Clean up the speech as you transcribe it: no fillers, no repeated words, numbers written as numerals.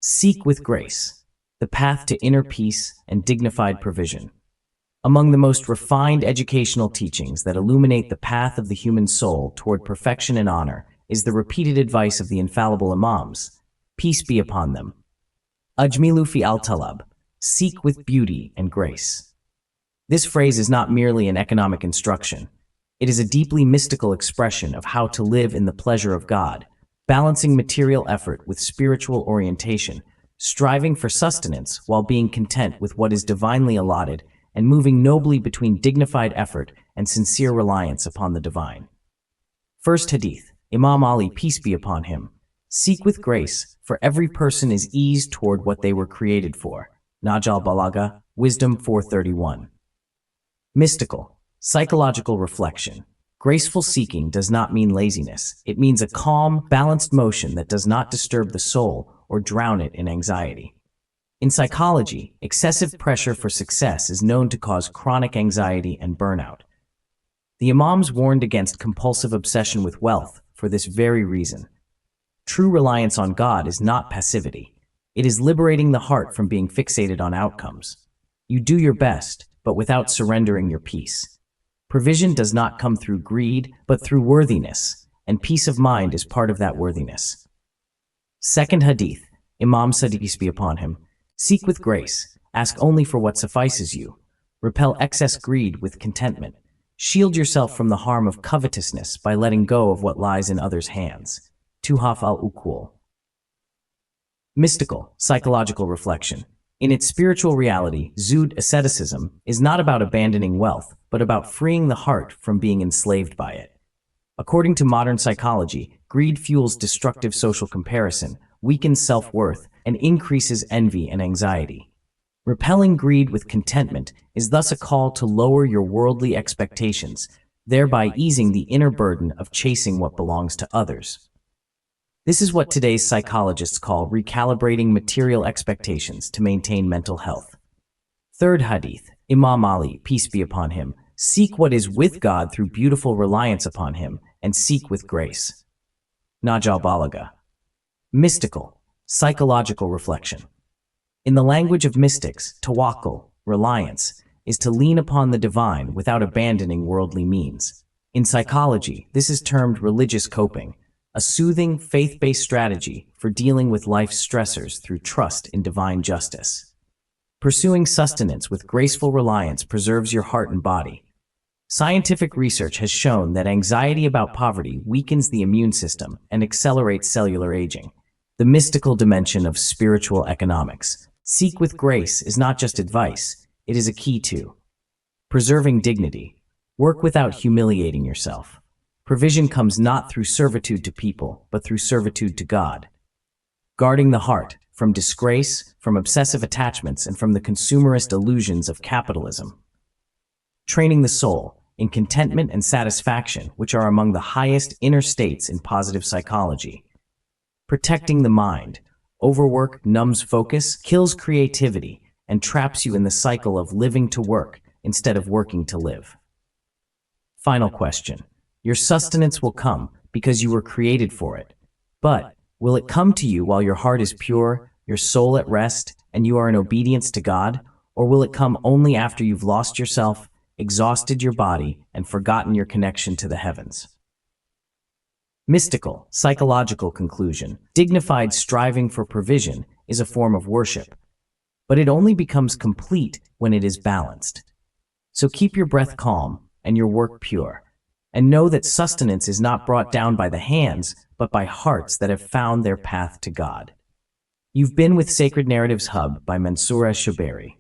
Seek with grace, the path to inner peace and dignified provision. Among the most refined educational teachings that illuminate the path of the human soul toward perfection and honor is the repeated advice of the infallible Imams, peace be upon them. Ajmilu fi al-Talab, seek with beauty and grace. This phrase is not merely an economic instruction. It is a deeply mystical expression of how to live in the pleasure of God, balancing material effort with spiritual orientation, striving for sustenance while being content with what is divinely allotted, and moving nobly between dignified effort and sincere reliance upon the divine. First Hadith, Imam Ali, peace be upon him, seek with grace, for every person is eased toward what they were created for. Nahj al-Balagha, Wisdom 431. Mystical, psychological reflection. Graceful seeking does not mean laziness. It means a calm, balanced motion that does not disturb the soul or drown it in anxiety. In psychology, excessive pressure for success is known to cause chronic anxiety and burnout. The Imams warned against compulsive obsession with wealth for this very reason. True reliance on God is not passivity. It is liberating the heart from being fixated on outcomes. You do your best, but without surrendering your peace. Provision does not come through greed, but through worthiness, and peace of mind is part of that worthiness. Second Hadith, Imam Sadiq, peace be upon him, seek with grace, ask only for what suffices you. Repel excess greed with contentment. Shield yourself from the harm of covetousness by letting go of what lies in others' hands. Tuhaf al-Uqul. Mystical, psychological reflection. In its spiritual reality, Zuhd, asceticism, is not about abandoning wealth, but about freeing the heart from being enslaved by it. According to modern psychology, greed fuels destructive social comparison, weakens self-worth, and increases envy and anxiety. Repelling greed with contentment is thus a call to lower your worldly expectations, thereby easing the inner burden of chasing what belongs to others. This is what today's psychologists call recalibrating material expectations to maintain mental health. Third Hadith, Imam Ali, peace be upon him, seek what is with God through beautiful reliance upon him, and seek with grace. Nahj al-Balagha. Mystical, psychological reflection. In the language of mystics, tawakkul, reliance, is to lean upon the divine without abandoning worldly means. In psychology, this is termed religious coping, a soothing, faith-based strategy for dealing with life's stressors through trust in divine justice. Pursuing sustenance with graceful reliance preserves your heart and body. Scientific research has shown that anxiety about poverty weakens the immune system and accelerates cellular aging. The mystical dimension of spiritual economics. Seek with grace is not just advice, it is a key to preserving dignity. Work without humiliating yourself. Provision comes not through servitude to people, but through servitude to God. Guarding the heart from disgrace, from obsessive attachments, and from the consumerist illusions of capitalism. Training the soul in contentment and satisfaction, which are among the highest inner states in positive psychology. Protecting the mind. Overwork numbs focus, kills creativity, and traps you in the cycle of living to work instead of working to live. Final question. Your sustenance will come because you were created for it. But will it come to you while your heart is pure, your soul at rest, and you are in obedience to God? Or will it come only after you've lost yourself, exhausted your body, and forgotten your connection to the heavens? Mystical, psychological conclusion. Dignified striving for provision is a form of worship, but it only becomes complete when it is balanced. So keep your breath calm and your work pure. And know that sustenance is not brought down by the hands, but by hearts that have found their path to God. You've been with Sacred Narratives Hub by Mansoureh Shobeyri.